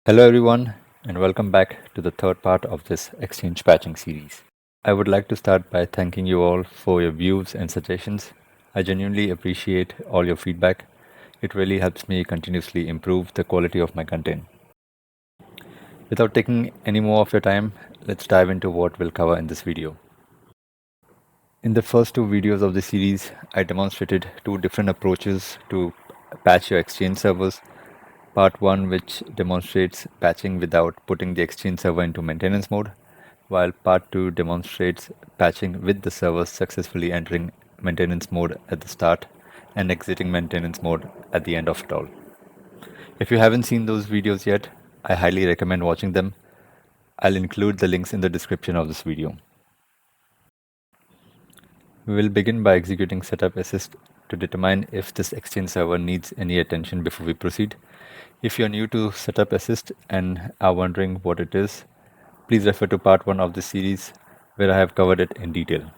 Hello everyone and welcome back to the third part of this Exchange patching series. I would like to start by thanking you all for your views and suggestions. I genuinely appreciate all your feedback. It really helps me continuously improve the quality of my content. Without taking any more of your time, let's dive into what we'll cover in this video. In the first two videos of the series, I demonstrated two different approaches to patch your Exchange servers. Part 1, which demonstrates patching without putting the Exchange server into maintenance mode, while Part 2 demonstrates patching with the server successfully entering maintenance mode at the start and exiting maintenance mode at the end of it all. If you haven't seen those videos yet, I highly recommend watching them. I'll include the links in the description of this video. We will begin by executing SetupAssist to determine if this Exchange server needs any attention before we proceed. If you're new to SetupAssist and are wondering what it is, please refer to part 1 of this series where I have covered it in detail.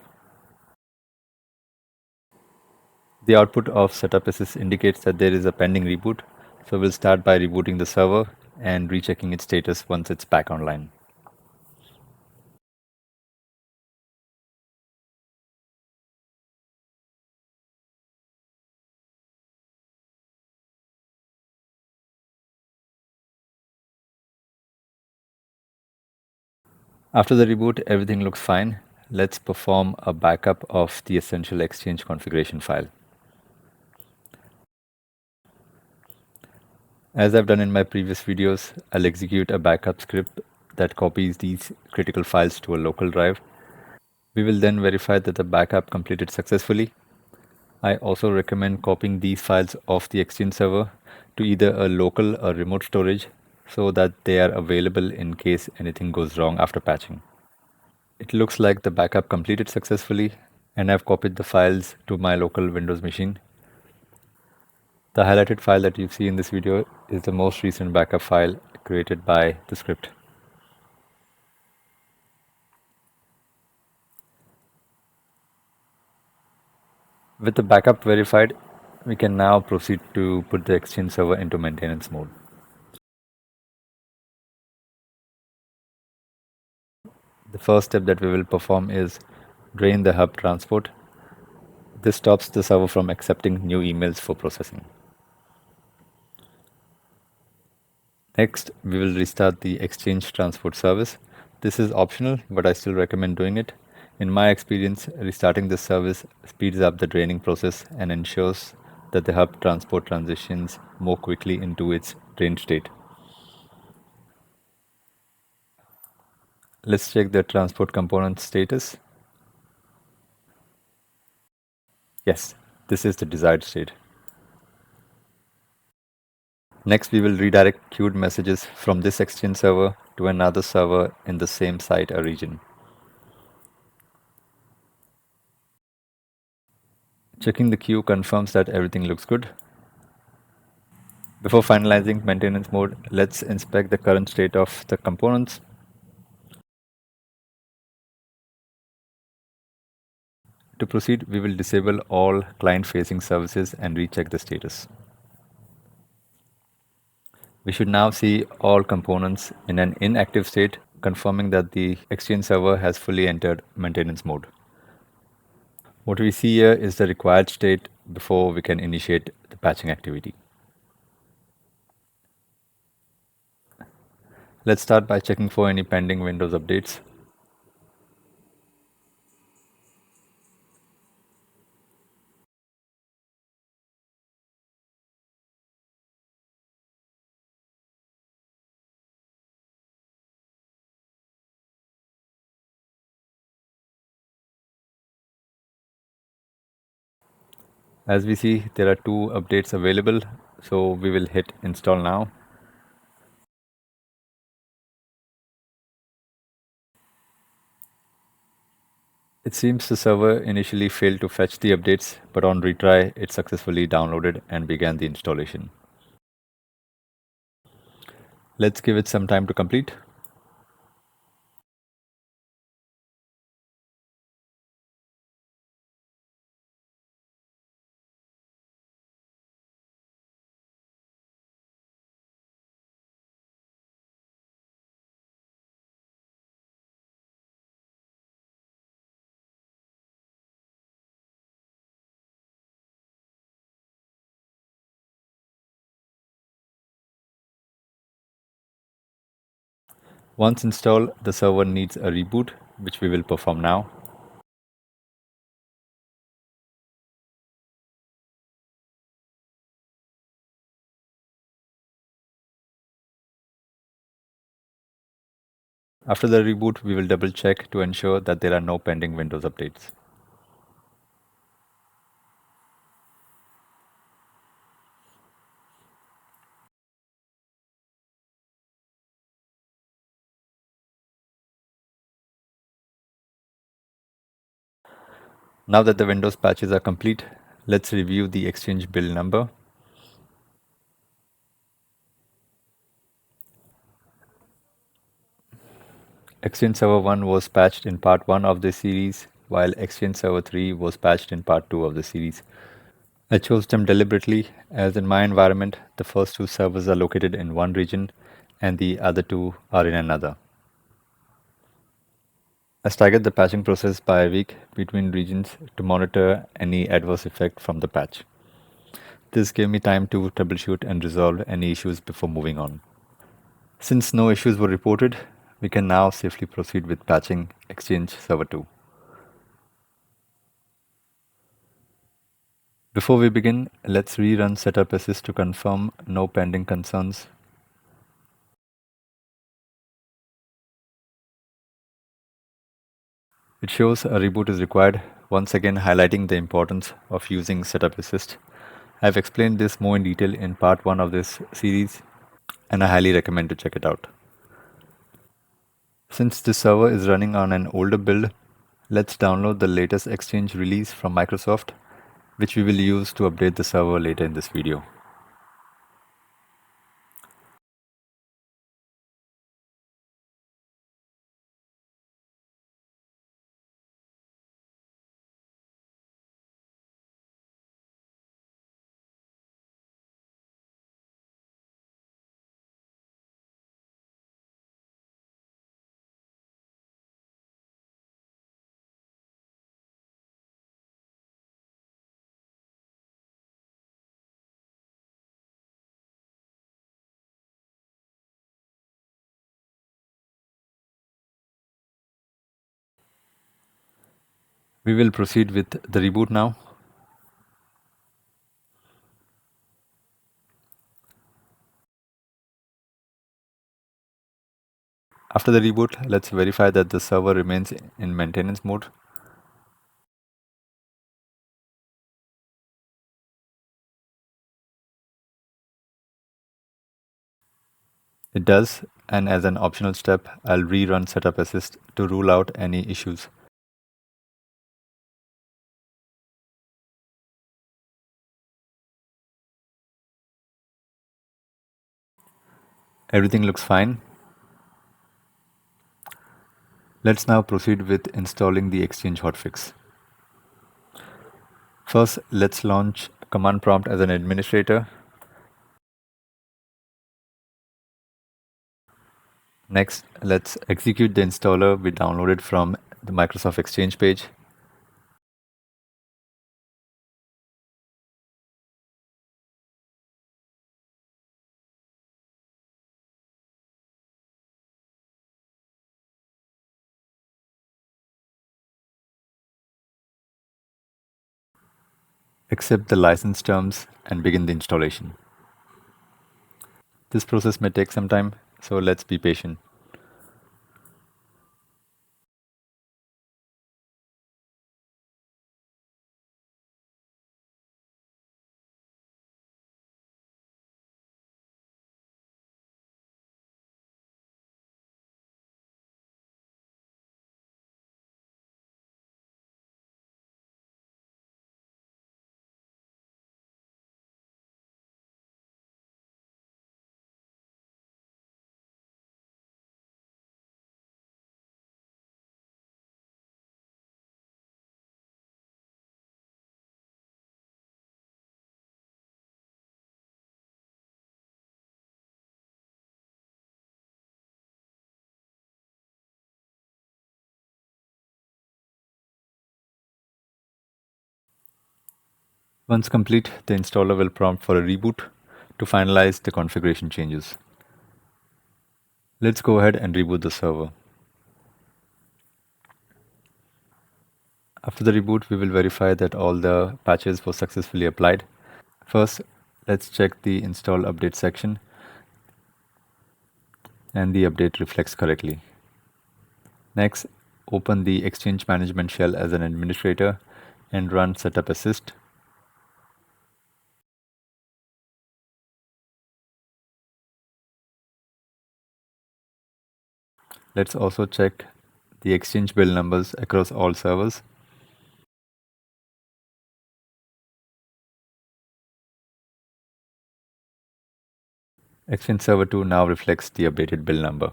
The output of SetupAssist indicates that there is a pending reboot, so we'll start by rebooting the server and rechecking its status once it's back online. After the reboot, everything looks fine. Let's perform a backup of the essential Exchange configuration file. As I've done in my previous videos, I'll execute a backup script that copies these critical files to a local drive. We will then verify that the backup completed successfully. I also recommend copying these files off the Exchange server to either a local or remote storage so that they are available in case anything goes wrong after patching. It looks like the backup completed successfully and I've copied the files to my local Windows machine. The highlighted file that you see in this video is the most recent backup file created by the script. With the backup verified, we can now proceed to put the Exchange server into maintenance mode. The first step that we will perform is drain the hub transport. This stops the server from accepting new emails for processing. Next, we will restart the Exchange transport service. This is optional, but I still recommend doing it. In my experience, restarting this service speeds up the draining process and ensures that the hub transport transitions more quickly into its drained state. Let's check the transport component status. Yes, this is the desired state. Next, we will redirect queued messages from this Exchange server to another server in the same site or region. Checking the queue confirms that everything looks good. Before finalizing maintenance mode, let's inspect the current state of the components. To proceed, we will disable all client-facing services and recheck the status. We should now see all components in an inactive state, confirming that the Exchange server has fully entered maintenance mode. What we see here is the required state before we can initiate the patching activity. Let's start by checking for any pending Windows updates. As we see, there are 2 updates available, so we will hit install now. It seems the server initially failed to fetch the updates, but on retry, it successfully downloaded and began the installation. Let's give it some time to complete. Once installed, the server needs a reboot, which we will perform now. After the reboot, we will double check to ensure that there are no pending Windows updates. Now that the Windows patches are complete, let's review the Exchange build number. Exchange Server 1 was patched in part 1 of the series, while Exchange Server 3 was patched in part 2 of the series. I chose them deliberately, as in my environment, the first two servers are located in one region and the other two are in another. I staggered the patching process by a week between regions to monitor any adverse effect from the patch. This gave me time to troubleshoot and resolve any issues before moving on. Since no issues were reported, we can now safely proceed with patching Exchange Server 2. Before we begin, let's rerun SetupAssist to confirm no pending concerns. It shows a reboot is required, once again highlighting the importance of using SetupAssist. I've explained this more in detail in part 1 of this series, and I highly recommend to check it out. Since this server is running on an older build, let's download the latest Exchange release from Microsoft, which we will use to update the server later in this video. We will proceed with the reboot now. After the reboot, let's verify that the server remains in maintenance mode. It does, and as an optional step, I'll rerun SetupAssist to rule out any issues. Everything looks fine. Let's now proceed with installing the Exchange hotfix. First, let's launch command prompt as an administrator. Next, let's execute the installer we downloaded from the Microsoft Exchange page. Accept the license terms and begin the installation. This process may take some time, so let's be patient. Once complete, the installer will prompt for a reboot to finalize the configuration changes. Let's go ahead and reboot the server. After the reboot, we will verify that all the patches were successfully applied. First, let's check the install update section and the update reflects correctly. Next, open the Exchange Management Shell as an administrator and run SetupAssist. Let's also check the Exchange build numbers across all servers. Exchange Server 2 now reflects the updated build number.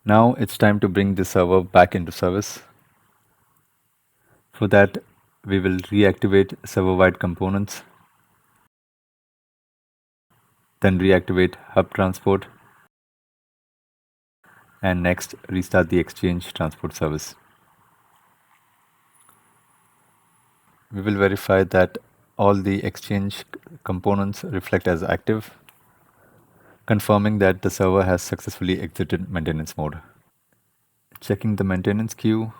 Now it's time to bring the server back into service. For that, we will reactivate server-wide components, then reactivate hub transport, and next restart the Exchange transport service. We will verify that all the Exchange components reflect as active, confirming that the server has successfully exited maintenance mode. Checking the maintenance queue,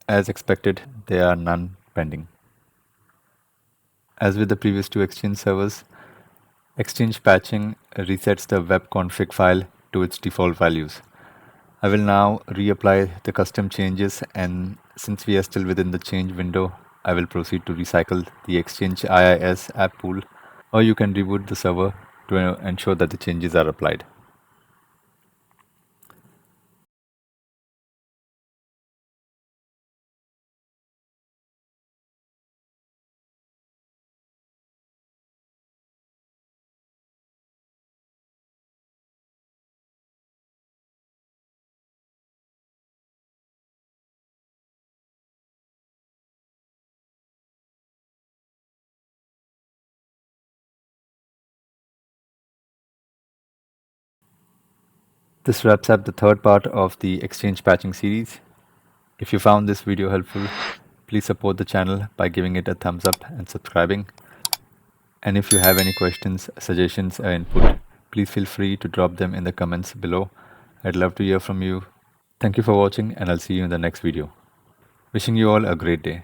as expected, there are none pending. As with the previous two Exchange servers, Exchange patching resets the WEB.CONFIG file to its default values. I will now reapply the custom changes, and since we are still within the change window, I will proceed to recycle the Exchange IIS app pool, or you can reboot the server to ensure that the changes are applied. This wraps up the third part of the Exchange patching series. If you found this video helpful, please support the channel by giving it a thumbs up and subscribing. And if you have any questions, suggestions, or input, please feel free to drop them in the comments below. I'd love to hear from you. Thank you for watching, and I'll see you in the next video. Wishing you all a great day.